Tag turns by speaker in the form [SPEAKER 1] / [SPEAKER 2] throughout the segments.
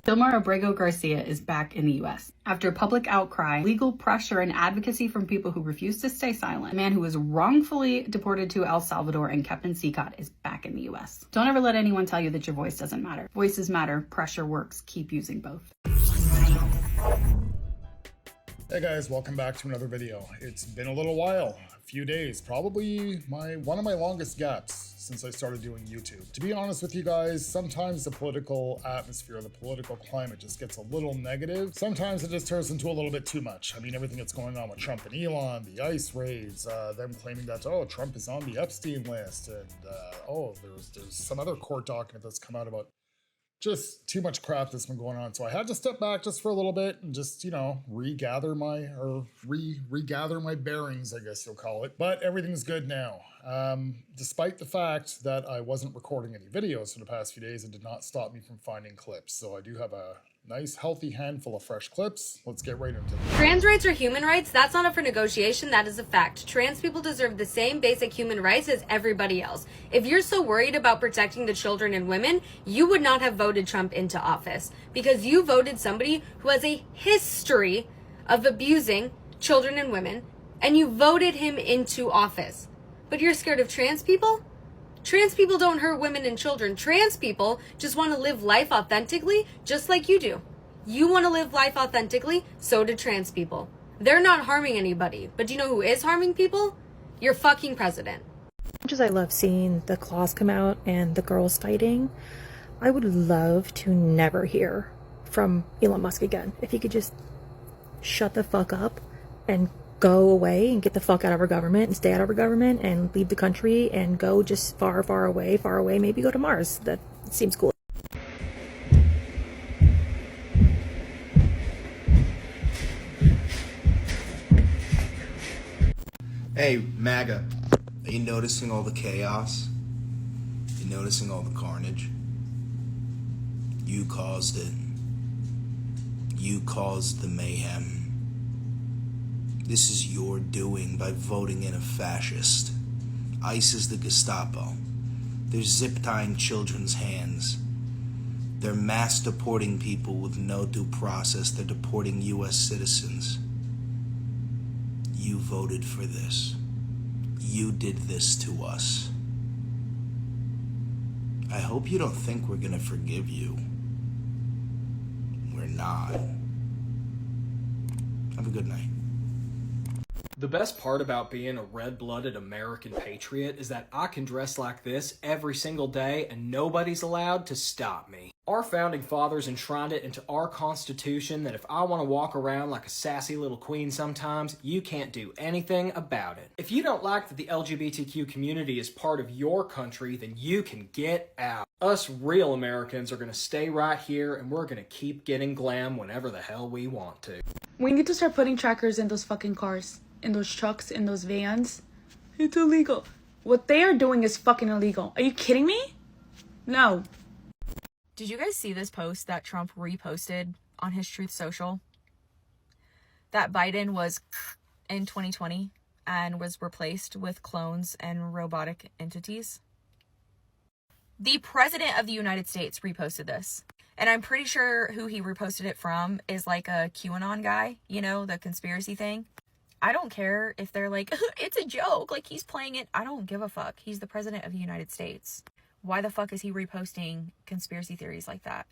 [SPEAKER 1] Dilma Abrego Garcia is back in the U.S. After public outcry, legal pressure, and advocacy from people who refuse to stay silent. The man who was wrongfully deported to El Salvador and kept in CICOT is back in the U.S. Don't ever let anyone tell you that your voice doesn't matter. Voices matter, pressure works, keep using both.
[SPEAKER 2] Hey guys, welcome back to another video. It's been a little while, a few days, probably one of my longest gaps since I started doing YouTube. To be honest with you guys, sometimes the political atmosphere, the political climate just gets a little negative. Sometimes it just turns into a little bit too much. I mean, everything that's going on with Trump and Elon, the ICE raids, them claiming that, oh, Trump is on the Epstein list, and there's some other court document that's come out about just too much crap that's been going on. So I had to step back just for a little bit and just, you know, regather my bearings, I guess you'll call it. But everything's good now. Despite the fact that I wasn't recording any videos for the past few days, it did not stop me from finding clips. So I do have a nice healthy handful of fresh clips. Let's get right into it.
[SPEAKER 3] Trans rights are human rights. That's not up for negotiation. That is a fact. Trans people deserve the same basic human rights as everybody else. If you're so worried about protecting the children and women, you would not have voted Trump into office, because you voted somebody who has a history of abusing children and women, and you voted him into office. But you're scared of trans people? Trans people don't hurt women and children. Trans people just want to live life authentically, just like you do. You want to live life authentically, so do trans people. They're not harming anybody. But do you know who is harming people? Your fucking president.
[SPEAKER 4] As much as I love seeing the claws come out and the girls fighting, I would love to never hear from Elon Musk again. If he could just shut the fuck up and go away and get the fuck out of our government and stay out of our government and leave the country and go just far, far away, maybe go to Mars. That seems cool.
[SPEAKER 5] Hey, MAGA, are you noticing all the chaos? You noticing all the carnage? You caused it. You caused the mayhem. This is your doing by voting in a fascist. ICE is the Gestapo. They're zip-tying children's hands. They're mass deporting people with no due process. They're deporting U.S. citizens. You voted for this. You did this to us. I hope you don't think we're gonna forgive you. We're not. Have a good night.
[SPEAKER 6] The best part about being a red-blooded American patriot is that I can dress like this every single day and nobody's allowed to stop me. Our founding fathers enshrined it into our Constitution that if I want to walk around like a sassy little queen sometimes, you can't do anything about it. If you don't like that the LGBTQ community is part of your country, then you can get out. Us real Americans are going to stay right here, and we're going to keep getting glam whenever the hell we want to.
[SPEAKER 7] We need to start putting trackers in those fucking cars, in those trucks, in those vans. It's illegal. What they are doing is fucking illegal. Are you kidding me? No.
[SPEAKER 8] Did you guys see this post that Trump reposted on his Truth Social? That Biden was in 2020 and was replaced with clones and robotic entities. The President of the United States reposted this. And I'm pretty sure who he reposted it from is like a QAnon guy, you know, the conspiracy thing. I don't care if they're like, it's a joke, like he's playing it. I don't give a fuck. He's the President of the United States. Why the fuck is he reposting conspiracy theories like that?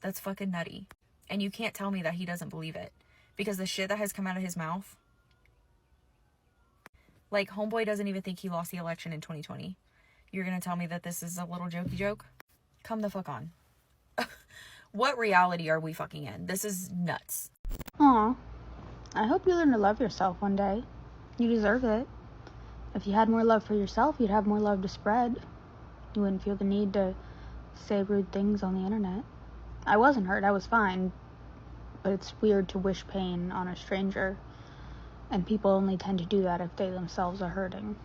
[SPEAKER 8] That's fucking nutty. And you can't tell me that he doesn't believe it. Because the shit that has come out of his mouth. Like, homeboy doesn't even think he lost the election in 2020. You're gonna tell me that this is a little jokey joke? Come the fuck on. What reality are we fucking in? This is nuts.
[SPEAKER 9] Aw, I hope you learn to love yourself one day. You deserve it. If you had more love for yourself, you'd have more love to spread. You wouldn't feel the need to say rude things on the internet. I wasn't hurt, I was fine. But it's weird to wish pain on a stranger. And people only tend to do that if they themselves are hurting.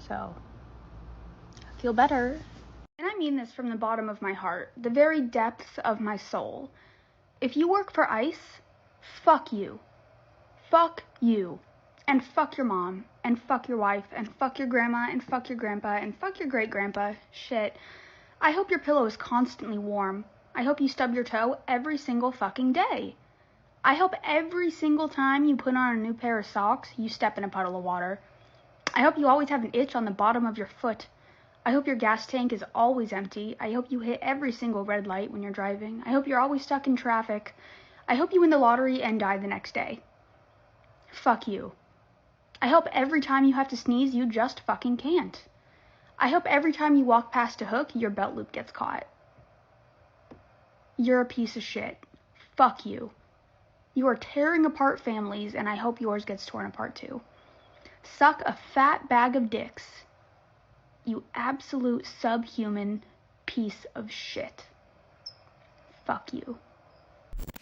[SPEAKER 9] So, feel better. And I mean this from the bottom of my heart, the very depths of my soul. If you work for ICE, fuck you. Fuck you. And fuck your mom. And fuck your wife. And fuck your grandma. And fuck your grandpa. And fuck your great-grandpa. Shit. I hope your pillow is constantly warm. I hope you stub your toe every single fucking day. I hope every single time you put on a new pair of socks, you step in a puddle of water. I hope you always have an itch on the bottom of your foot. I hope your gas tank is always empty. I hope you hit every single red light when you're driving. I hope you're always stuck in traffic. I hope you win the lottery and die the next day. Fuck you. I hope every time you have to sneeze, you just fucking can't. I hope every time you walk past a hook, your belt loop gets caught. You're a piece of shit. Fuck you. You are tearing apart families, and I hope yours gets torn apart too. Suck a fat bag of dicks. You absolute subhuman piece of shit. Fuck you.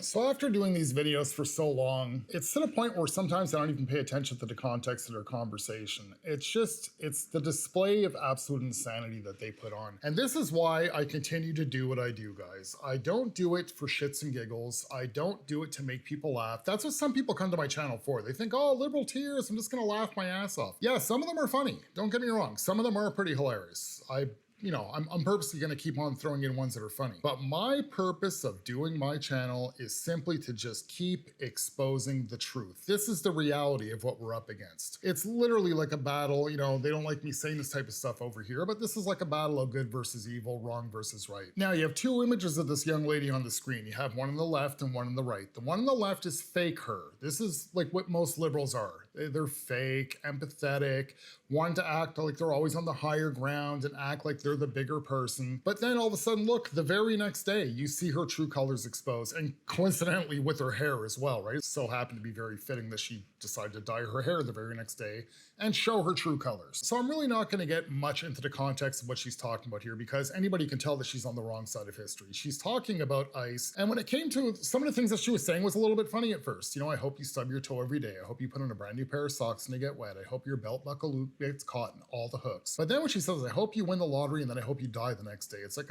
[SPEAKER 2] So after doing these videos for so long, it's to the point where sometimes I don't even pay attention to the context of their conversation. It's the display of absolute insanity that they put on. And this is why I continue to do what I do, guys. I don't do it for shits and giggles. I don't do it to make people laugh. That's what some people come to my channel for. They think, oh, liberal tears, I'm just gonna laugh my ass off. Yeah, some of them are funny. Don't get me wrong. Some of them are pretty hilarious. I'm purposely going to keep on throwing in ones that are funny. But my purpose of doing my channel is simply to just keep exposing the truth. This is the reality of what we're up against. It's literally like a battle. You know, they don't like me saying this type of stuff over here, but this is like a battle of good versus evil, wrong versus right. Now, you have two images of this young lady on the screen. You have one on the left and one on the right. The one on the left is fake her. This is like what most liberals are. They're fake, empathetic, want to act like they're always on the higher ground and act like they're the bigger person. But then all of a sudden, look, the very next day, you see her true colors exposed, and coincidentally with her hair as well, right? It so happened to be very fitting that she decided to dye her hair the very next day and show her true colors. So I'm really not going to get much into the context of what she's talking about here, because anybody can tell that she's on the wrong side of history. She's talking about ICE, and when it came to some of the things that she was saying was a little bit funny at first. You know, I hope you stub your toe every day. I hope you put on a brand new pair of socks and they get wet. I hope your belt buckle loop gets caught in all the hooks. But then when she says, I hope you win the lottery and then I hope you die the next day, it's like,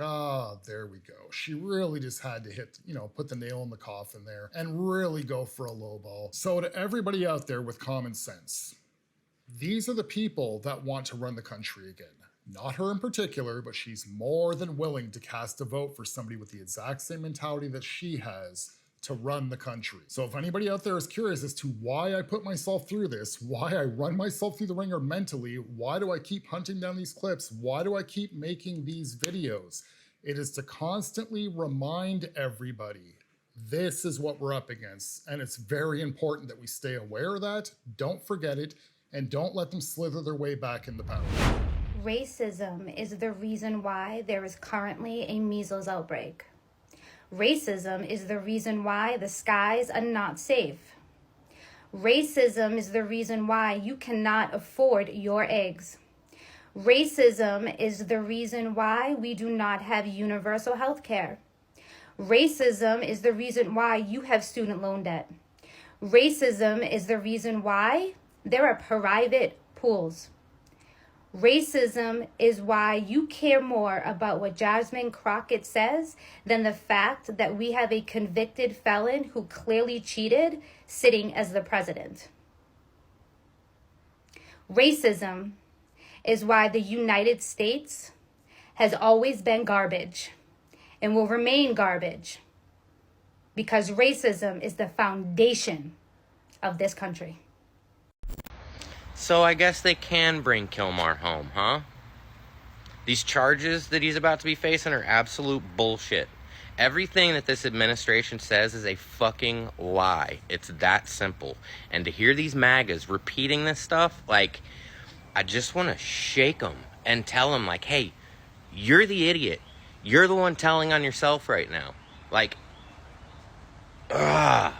[SPEAKER 2] there we go. She really just had to hit, put the nail in the coffin there and really go for a low ball. So to everybody out there with common sense, these are the people that want to run the country again. Not her in particular, but she's more than willing to cast a vote for somebody with the exact same mentality that she has to run the country. So if anybody out there is curious as to why I put myself through this, why I run myself through the ringer mentally, why do I keep hunting down these clips, why do I keep making these videos, it is to constantly remind everybody this is what we're up against. And it's very important that we stay aware of that, don't forget it, and don't let them slither their way back in the power.
[SPEAKER 10] Racism is the reason why there is currently a measles outbreak. Racism is the reason why the skies are not safe. Racism is the reason why you cannot afford your eggs. Racism is the reason why we do not have universal health care. Racism is the reason why you have student loan debt. Racism is the reason why there are private pools. Racism is why you care more about what Jasmine Crockett says than the fact that we have a convicted felon who clearly cheated sitting as the president. Racism is why the United States has always been garbage and will remain garbage, because racism is the foundation of this country.
[SPEAKER 11] So I guess they can bring Kilmar home, huh? These charges that he's about to be facing are absolute bullshit. Everything that this administration says is a fucking lie. It's that simple. And to hear these MAGAs repeating this stuff, like, I just want to shake them and tell them, like, hey, you're the idiot. You're the one telling on yourself right now. Like, ugh.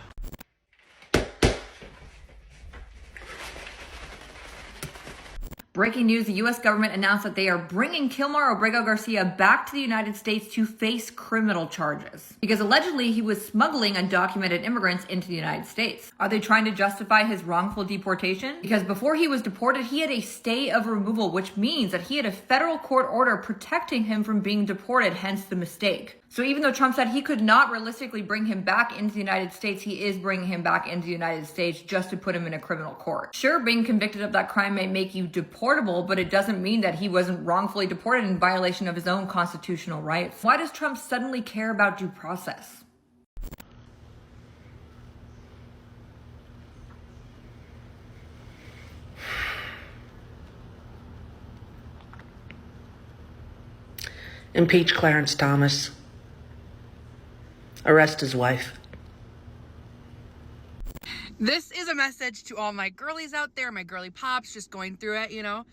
[SPEAKER 12] Breaking news, the U.S. government announced that they are bringing Kilmar Obrego Garcia back to the United States to face criminal charges, because allegedly he was smuggling undocumented immigrants into the United States. Are they trying to justify his wrongful deportation? Because before he was deported, he had a stay of removal, which means that he had a federal court order protecting him from being deported, hence the mistake. So even though Trump said he could not realistically bring him back into the United States, he is bringing him back into the United States just to put him in a criminal court. Sure, being convicted of that crime may make you deported deportable, but it doesn't mean that he wasn't wrongfully deported in violation of his own constitutional rights. Why does Trump suddenly care about due process?
[SPEAKER 13] Impeach Clarence Thomas. Arrest his wife.
[SPEAKER 14] This is a message to all my girlies out there, my girly pops, just going through it, you know.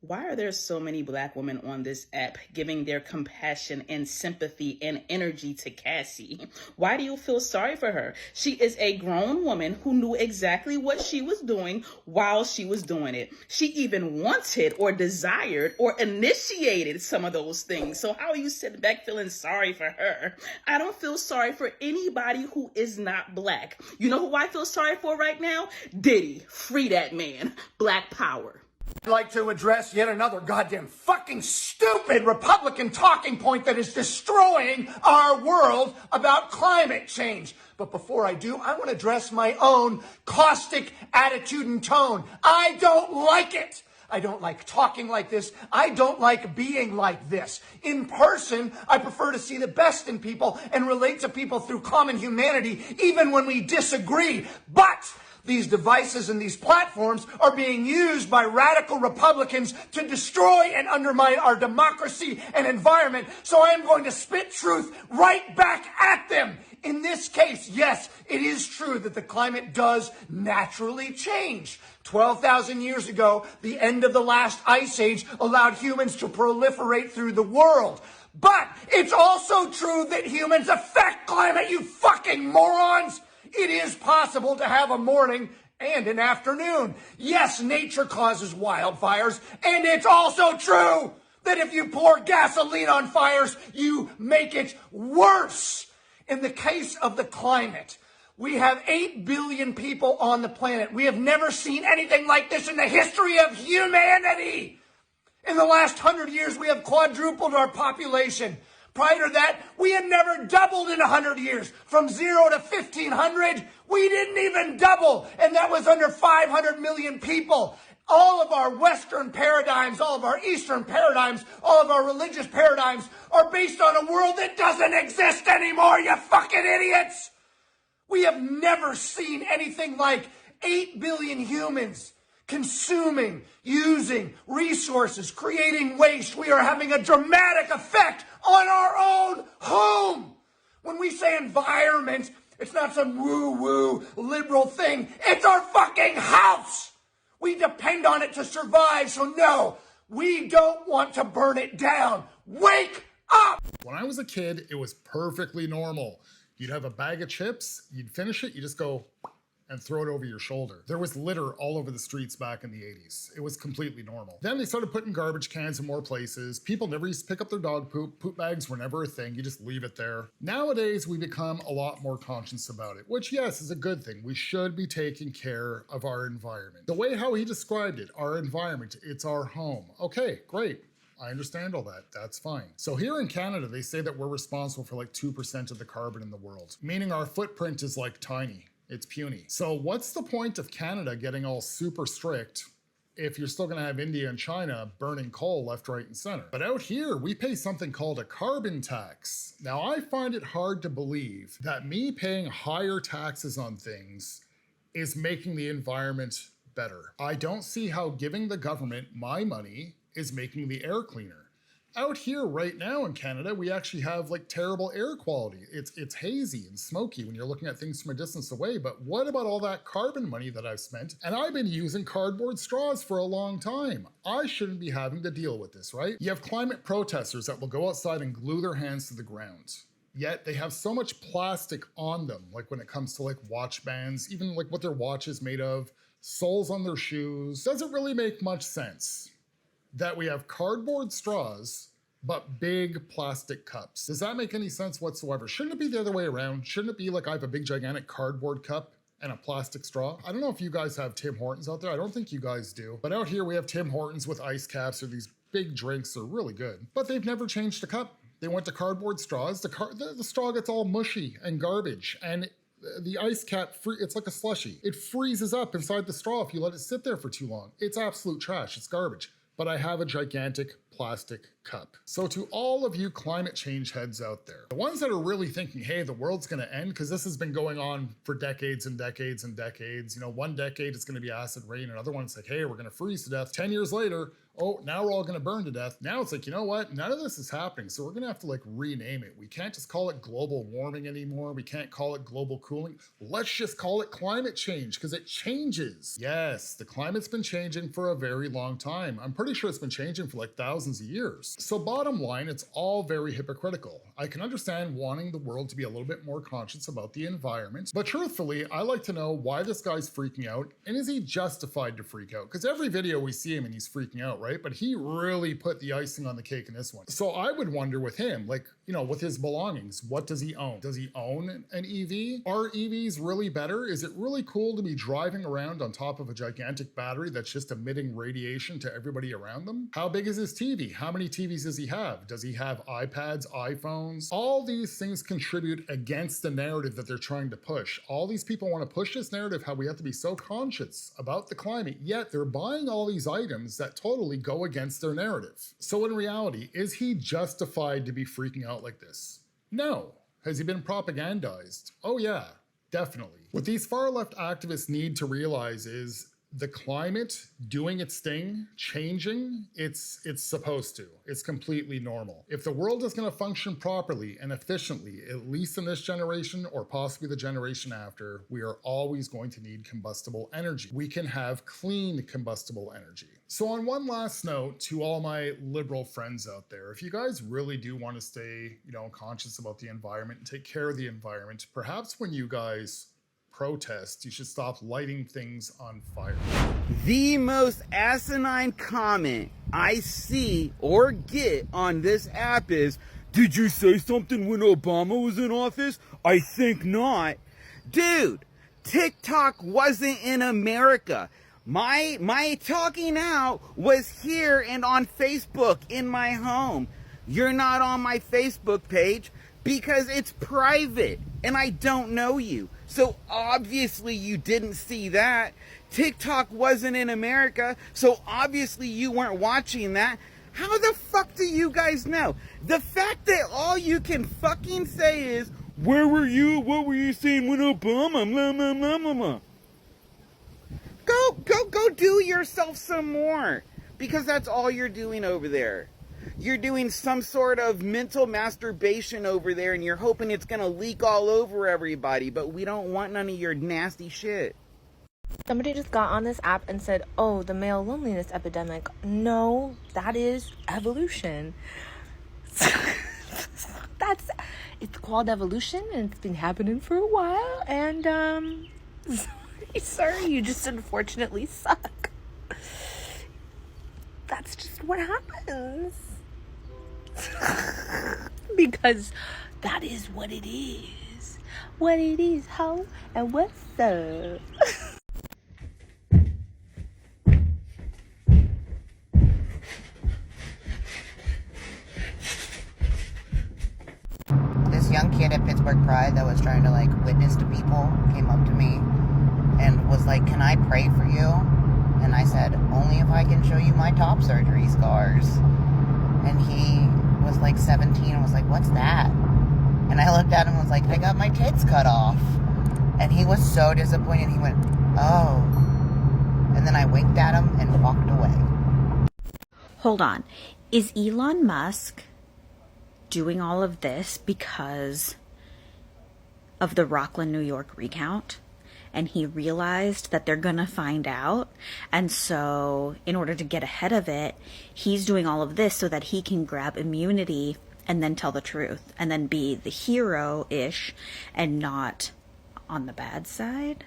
[SPEAKER 15] Why are there so many black women on this app giving their compassion and sympathy and energy to Cassie? Why do you feel sorry for her? She is a grown woman who knew exactly what she was doing while she was doing it. She even wanted or desired or initiated some of those things. So how are you sitting back feeling sorry for her? I don't feel sorry for anybody who is not black. You know who I feel sorry for right now? Diddy. Free that man. Black power.
[SPEAKER 16] I'd like to address yet another goddamn fucking stupid Republican talking point that is destroying our world about climate change. But before I do, I want to address my own caustic attitude and tone. I don't like it. I don't like talking like this. I don't like being like this. In person, I prefer to see the best in people and relate to people through common humanity, even when we disagree. But these devices and these platforms are being used by radical Republicans to destroy and undermine our democracy and environment. So I am going to spit truth right back at them. In this case, yes, it is true that the climate does naturally change. 12,000 years ago, the end of the last ice age allowed humans to proliferate through the world. But it's also true that humans affect climate, you fucking morons! It is possible to have a morning and an afternoon. Yes, nature causes wildfires, and it's also true that if you pour gasoline on fires, you make it worse. In the case of the climate, we have 8 billion people on the planet. We have never seen anything like this in the history of humanity. In the last 100 years, we have quadrupled our population. Prior to that, we had never doubled in 100 years. From 0 to 1,500, we didn't even double. And that was under 500 million people. All of our Western paradigms, all of our Eastern paradigms, all of our religious paradigms are based on a world that doesn't exist anymore, you fucking idiots! We have never seen anything like 8 billion humans consuming, using resources, creating waste. We are having a dramatic effect on our own home. When we say environment, it's not some woo-woo liberal thing. It's our fucking house. We depend on it to survive, so no, we don't want to burn it down. Wake up!
[SPEAKER 2] When I was a kid, it was perfectly normal. You'd have a bag of chips, you'd finish it, you just go and throw it over your shoulder. There was litter all over the streets back in the 80s. It was completely normal. Then they started putting garbage cans in more places. People never used to pick up their dog poop. Poop bags were never a thing. You just leave it there. Nowadays, we become a lot more conscious about it, which, yes, is a good thing. We should be taking care of our environment. The way how he described it, our environment, it's our home. Okay, great. I understand all that. That's fine. So here in Canada, they say that we're responsible for like 2% of the carbon in the world, meaning our footprint is like tiny. It's puny. So what's the point of Canada getting all super strict if you're still gonna have India and China burning coal left, right, and center? But out here, we pay something called a carbon tax. Now, I find it hard to believe that me paying higher taxes on things is making the environment better. I don't see how giving the government my money is making the air cleaner. Out here right now in Canada, we actually have like terrible air quality. It's hazy and smoky when you're looking at things from a distance away, but what about all that carbon money that I've spent? And I've been using cardboard straws for a long time. I shouldn't be having to deal with this, right? You have climate protesters that will go outside and glue their hands to the ground. Yet they have so much plastic on them, like when it comes to like watch bands, even like what their watch is made of, soles on their shoes. Doesn't really make much sense that we have cardboard straws, but big plastic cups. Does that make any sense whatsoever? Shouldn't it be the other way around? Shouldn't it be like I have a big gigantic cardboard cup and a plastic straw? I don't know if you guys have Tim Hortons out there. I don't think you guys do. But out here we have Tim Hortons with ice caps or these big drinks. They're really good. But they've never changed the cup. They went to cardboard straws. The straw gets all mushy and garbage. And The ice cap, it's like a slushie. It freezes up inside the straw if you let it sit there for too long. It's absolute trash, it's garbage. But I have a gigantic plastic cup. So to all of you climate change heads out there, the ones that are really thinking, hey, the world's gonna end, because this has been going on for decades and decades and decades. You know, one decade it's gonna be acid rain, another one's like, hey, we're gonna freeze to death. 10 years later, oh, now we're all gonna burn to death. Now it's like, you know what? None of this is happening. So we're gonna have to like rename it. We can't just call it global warming anymore. We can't call it global cooling. Let's just call it climate change because it changes. Yes, the climate's been changing for a very long time. I'm pretty sure it's been changing for like thousands of years. So bottom line, it's all very hypocritical. I can understand wanting the world to be a little bit more conscious about the environment, but truthfully, I like to know why this guy's freaking out, and is he justified to freak out? Because every video we see him and he's freaking out, right? But he really put the icing on the cake in this one. So I would wonder with him, like, you know, with his belongings, what does he own? Does he own an EV? Are EVs really better? Is it really cool to be driving around on top of a gigantic battery that's just emitting radiation to everybody around them? How big is his TV? How many TVs does he have? Does he have iPads, iPhones? All these things contribute against the narrative that they're trying to push. All these people want to push this narrative how we have to be so conscious about the climate, yet they're buying all these items that totally go against their narrative. So in reality, is he justified to be freaking out like this? No. Has he been propagandized? Oh yeah, definitely. What these far left activists need to realize is the climate doing its thing, changing, it's supposed to. It's completely normal. If the world is going to function properly and efficiently, at least in this generation or possibly the generation after, we are always going to need combustible energy. We can have clean combustible energy. So on one last note, to all my liberal friends out there, if you guys really do want to stay, you know, conscious about the environment and take care of the environment, perhaps when you guys protest, you should stop lighting things on fire.
[SPEAKER 17] The most asinine comment I see or get on this app is, did you say something when Obama was in office? I think not. Dude, TikTok wasn't in America. My talking out was here and on Facebook in my home. You're not on my Facebook page because it's private and I don't know you. So obviously you didn't see that. TikTok wasn't in America, so obviously you weren't watching that. How the fuck do you guys know? The fact that all you can fucking say is, where were you? What were you saying with Obama? Blah, blah, blah, blah, blah. Go do yourself some more. Because that's all you're doing over there. You're doing some sort of mental masturbation over there and you're hoping it's gonna leak all over everybody, but we don't want none of your nasty shit.
[SPEAKER 18] Somebody just got on this app and said, oh, the male loneliness epidemic. No, that is evolution. It's called evolution and it's been happening for a while and sorry, you just unfortunately suck. That's just what happens. Because that is what it is. What it is, ho, and what's up?
[SPEAKER 19] This young kid at Pittsburgh Pride that was trying to like witness to people came up to me and was like, can I pray for you? And I said, only if I can show you my top surgery scars. And he was like 17 and was like, what's that? And I looked at him and was like, I got my tits cut off. And he was so disappointed. He went, oh. And then I winked at him and walked away.
[SPEAKER 20] Hold on. Is Elon Musk doing all of this because of the Rockland, New York recount? And he realized that they're gonna find out. And so in order to get ahead of it, he's doing all of this so that he can grab immunity and then tell the truth and then be the hero-ish and not on the bad side.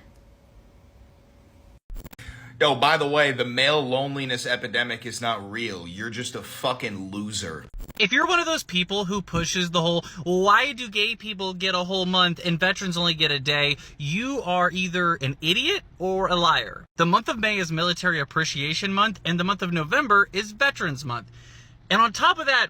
[SPEAKER 5] Yo, by the way, the male loneliness epidemic is not real. You're just a fucking loser.
[SPEAKER 21] If you're one of those people who pushes the whole, why do gay people get a whole month and veterans only get a day, you are either an idiot or a liar. The month of May is Military Appreciation Month, and the month of November is Veterans Month. And on top of that,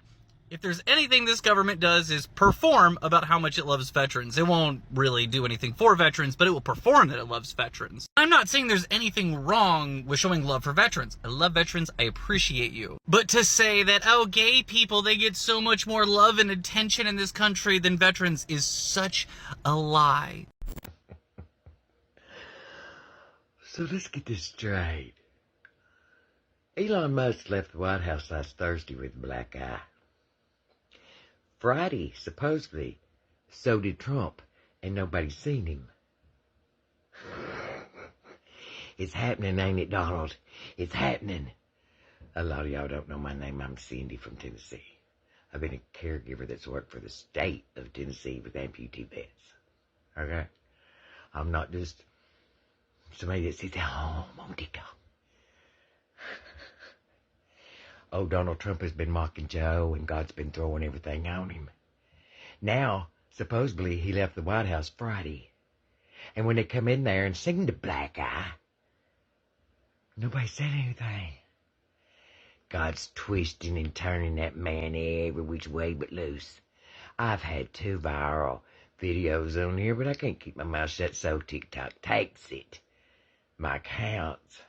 [SPEAKER 21] If there's anything this government does is perform about how much it loves veterans. It won't really do anything for veterans, but it will perform that it loves veterans. I'm not saying there's anything wrong with showing love for veterans. I love veterans. I appreciate you. But to say that, oh, gay people, they get so much more love and attention in this country than veterans is such a lie.
[SPEAKER 1] So let's get this straight. Elon Musk left the White House last Thursday with a black eye. Friday, supposedly, so did Trump, and nobody's seen him. It's happening, ain't it, Donald? It's happening. A lot of y'all don't know my name. I'm Cindy from Tennessee. I've been a caregiver that's worked for the state of Tennessee with amputee vets. Okay? I'm not just somebody that sits at home on TikTok. Oh, Donald Trump has been mocking Joe, and God's been throwing everything on him. Now, supposedly, he left the White House Friday. And when they come in there and sing the black eye, nobody said anything. God's twisting and turning that man every which way but loose. I've had 2 viral videos on here, but I can't keep my mouth shut, so TikTok takes it. My accounts.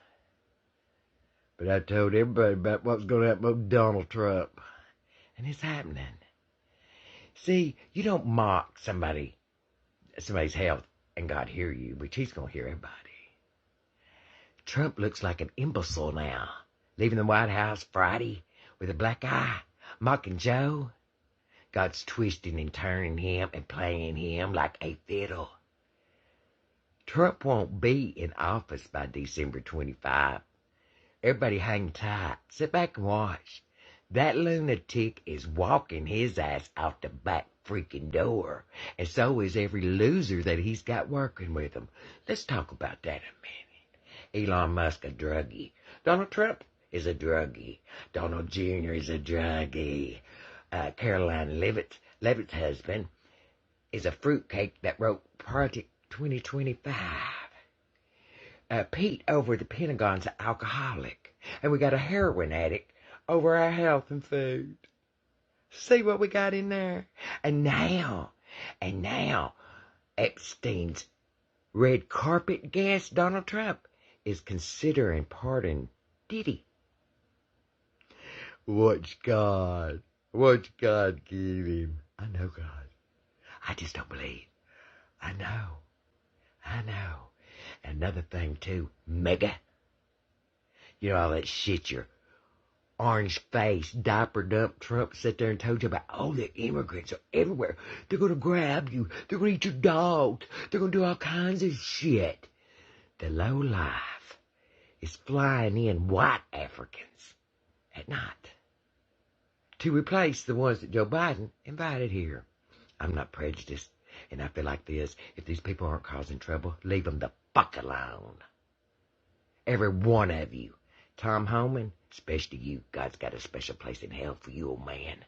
[SPEAKER 1] But I told everybody about what's going to happen with Donald Trump. And it's happening. See, you don't mock somebody's health and God hear you, but he's going to hear everybody. Trump looks like an imbecile now, leaving the White House Friday with a black eye, mocking Joe. God's twisting and turning him and playing him like a fiddle. Trump won't be in office by December 25. Everybody hang tight. Sit back and watch. That lunatic is walking his ass out the back freaking door. And so is every loser that he's got working with him. Let's talk about that a minute. Elon Musk, a druggie. Donald Trump is a druggie. Donald Jr. is a druggie. Caroline Levitt's husband is a fruitcake that wrote Project 2025. Pete over the Pentagon's an alcoholic. And we got a heroin addict over our health and food. See what we got in there? And now, Epstein's red carpet guest, Donald Trump, is considering pardoning Diddy. Watch God give him. I know God. I just don't believe. I know. Another thing, too, mega. You know all that shit your orange face, diaper dump Trump sat there and told you about, oh, the immigrants are everywhere. They're going to grab you. They're going to eat your dogs. They're going to do all kinds of shit. The low life is flying in white Africans at night to replace the ones that Joe Biden invited here. I'm not prejudiced, and I feel like this. If these people aren't causing trouble, leave them the fuck alone. Every one of you. Tom Homan, especially you. God's got a special place in hell for you, old man.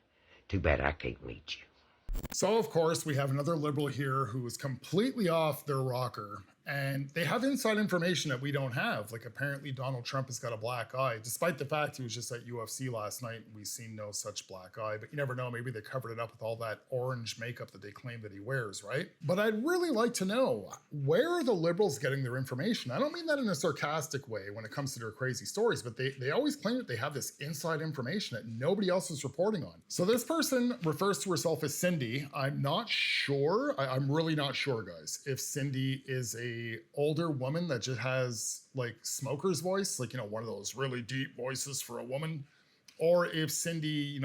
[SPEAKER 1] Too bad I can't meet you.
[SPEAKER 2] So, of course, we have another liberal here who is completely off their rocker, and they have inside information that we don't have. Like, apparently Donald Trump has got a black eye, despite the fact he was just at UFC last night and we've seen no such black eye. But you never know, maybe they covered it up with all that orange makeup that they claim that he wears, right? But I'd really like to know, where are the liberals getting their information? I don't mean that in a sarcastic way when it comes to their crazy stories, but they always claim that they have this inside information that nobody else is reporting on. So this person refers to herself as Cindy. I'm not sure, I'm really not sure, guys, if Cindy is a older woman that just has like smoker's voice, like, you know, one of those really deep voices for a woman, or if Cindy,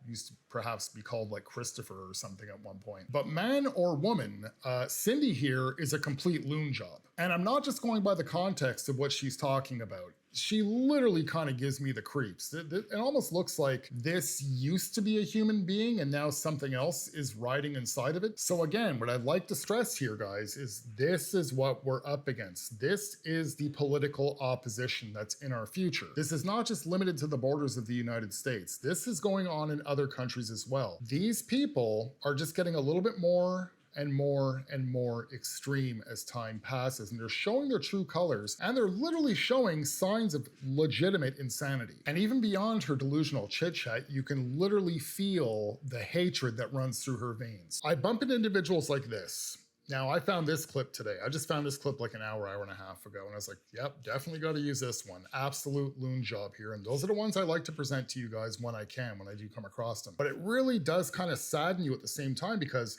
[SPEAKER 2] used to perhaps be called like Christopher or something at one point. But man or woman, Cindy here is a complete loon job. And I'm not just going by the context of what she's talking about. She literally kind of gives me the creeps. It almost looks like this used to be a human being and now something else is riding inside of it. So again, what I'd like to stress here, guys, is this is what we're up against. This is the political opposition that's in our future. This is not just limited to the borders of the United States. This is going on in other countries as well. These people are just getting a little bit more and more and more extreme as time passes, and they're showing their true colors, and they're literally showing signs of legitimate insanity. And even beyond her delusional chit-chat, you can literally feel the hatred that runs through her veins. I bump into individuals like this. Now, I found this clip today. I just found this clip like an hour and a half ago, and I was like, yep, definitely got to use this one. Absolute loon job here. And those are the ones I like to present to you guys when I can, when I do come across them. But it really does kind of sadden you at the same time, because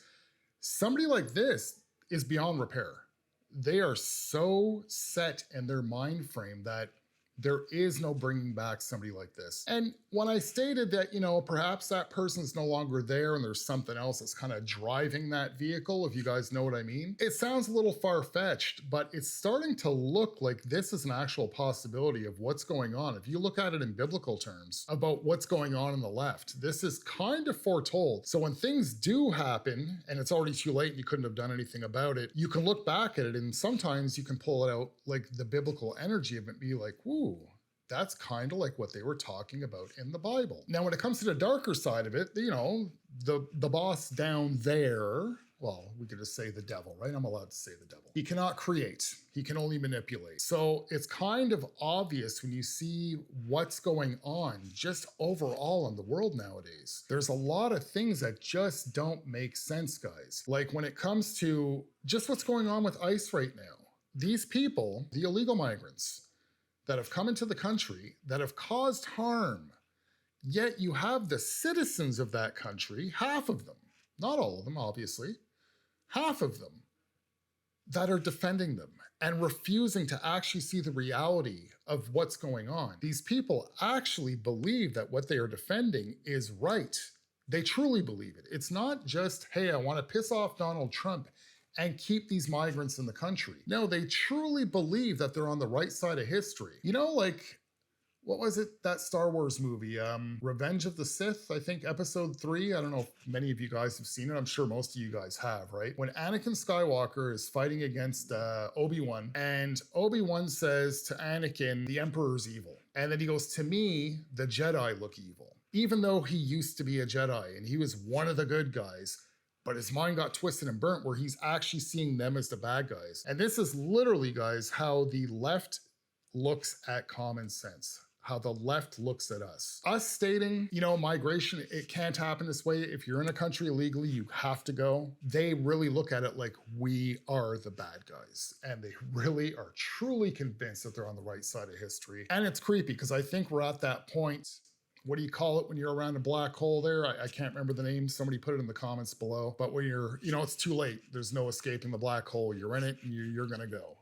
[SPEAKER 2] somebody like this is beyond repair. They are so set in their mind frame that there is no bringing back somebody like this. And when I stated that, you know, perhaps that person's no longer there and there's something else that's kind of driving that vehicle, if you guys know what I mean, it sounds a little far-fetched, but it's starting to look like this is an actual possibility of what's going on. If you look at it in biblical terms about what's going on the left, this is kind of foretold. So when things do happen and it's already too late and you couldn't have done anything about it, you can look back at it and sometimes you can pull it out like the biblical energy of it, be like, woo, that's kind of like what they were talking about in the Bible. Now, when it comes to the darker side of it, you know, the boss down there, well, we could just say the devil, right? I'm allowed to say the devil. He cannot create, he can only manipulate. So it's kind of obvious when you see what's going on just overall in the world nowadays. There's a lot of things that just don't make sense, guys. Like when it comes to just what's going on with ICE right now. These people, the illegal migrants, that have come into the country, that have caused harm, yet you have the citizens of that country, half of them, not all of them, obviously, half of them, that are defending them and refusing to actually see the reality of what's going on. These people actually believe that what they are defending is right. They truly believe it. It's not just, hey, I want to piss off Donald Trump and keep these migrants in the country. No, they truly believe that they're on the right side of history. You know, like, what was it, that Star Wars movie, Revenge of the Sith, I think episode 3. I don't know if many of you guys have seen it. I'm sure most of you guys have, right? When Anakin Skywalker is fighting against Obi-Wan, and Obi-Wan says to Anakin, the Emperor's evil. And then he goes, to me, the Jedi look evil. Even though he used to be a Jedi and he was one of the good guys, but his mind got twisted and burnt where he's actually seeing them as the bad guys. And this is literally, guys, how the left looks at common sense, how the left looks at us. Us stating, you know, migration, it can't happen this way. If you're in a country illegally, you have to go. They really look at it like we are the bad guys. And they really are truly convinced that they're on the right side of history. And it's creepy because I think we're at that point. What do you call it when you're around a black hole there? I can't remember the name. Somebody put it in the comments below. But when you're, you know, it's too late. There's no escaping the black hole. You're in it and you're gonna go.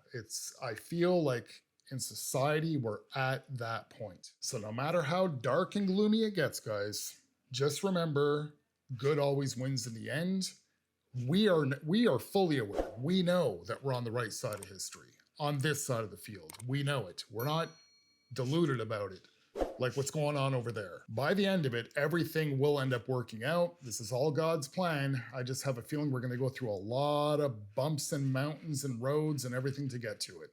[SPEAKER 2] I feel like in society, we're at that point. So no matter how dark and gloomy it gets, guys, just remember, good always wins in the end. We are fully aware. We know that we're on the right side of history, on this side of the field. We know it. We're not deluded about it. Like what's going on over there. By the end of it, everything will end up working out. This is all God's plan. I just have a feeling we're going to go through a lot of bumps and mountains and roads and everything to get to it.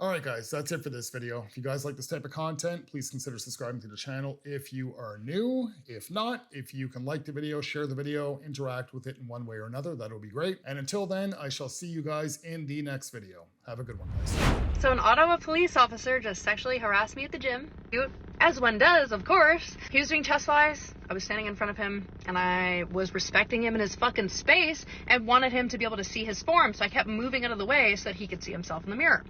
[SPEAKER 2] All right, guys, that's it for this video. If you guys like this type of content, please consider subscribing to the channel if you are new. If not, if you can like the video, share the video, interact with it in one way or another, that would be great. And until then, I shall see you guys in the next video. Have a good one, guys.
[SPEAKER 3] So an Ottawa police officer just sexually harassed me at the gym. As one does, of course. He was doing chest flies. I was standing in front of him and I was respecting him in his fucking space and wanted him to be able to see his form. So I kept moving out of the way so that he could see himself in the mirror.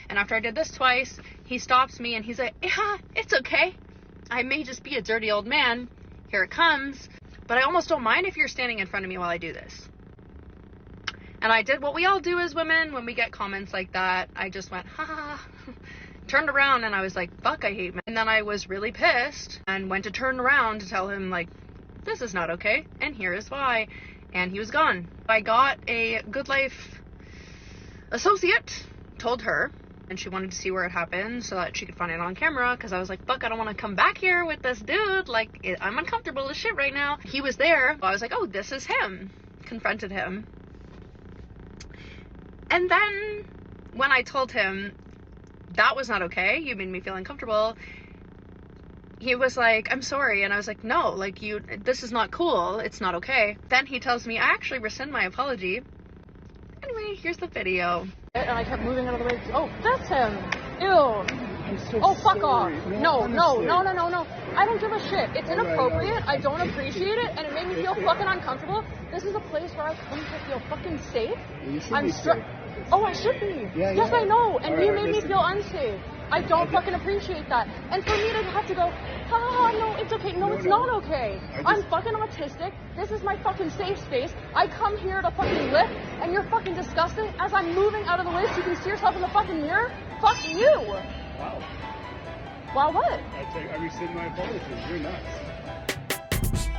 [SPEAKER 3] And after I did this twice, he stops me and he's like, yeah, it's okay. I may just be a dirty old man. Here it comes. But I almost don't mind if you're standing in front of me while I do this. And I did what we all do as women when we get comments like that. I just went, ha ha ha. Turned around and I was like, fuck, I hate men. And then I was really pissed and went to turn around to tell him, like, this is not okay, and here is why. And he was gone. I got a Good Life associate, told her, and she wanted to see where it happened so that she could find it on camera, because I was like, fuck, I don't want to come back here with this dude. Like, I'm uncomfortable as shit right now. He was there. I was like, oh, this is him. Confronted him. And then when I told him, that was not okay, you made me feel uncomfortable, he was like, I'm sorry. And I was like, no, like, this is not cool, it's not okay. Then he tells me, I actually rescind my apology. okay, here's the video.
[SPEAKER 4] And I kept moving out of the way. Oh, that's him. Ew. Oh, fuck off. No. I don't give a shit. It's inappropriate. I don't appreciate it, and it made me feel fucking uncomfortable. This is a place where I come to feel fucking safe. I'm Oh, I should be. Yes, I know. And you made me feel unsafe. I don't fucking appreciate that. And for me to have to go, no, it's okay. No, it's not okay. I'm fucking autistic. This is my fucking safe space. I come here to fucking lift, and you're fucking disgusting. As I'm moving out of the way so you can see yourself in the fucking mirror, fuck you. Wow. Wow, what?
[SPEAKER 22] I rescind my apology. You're nuts.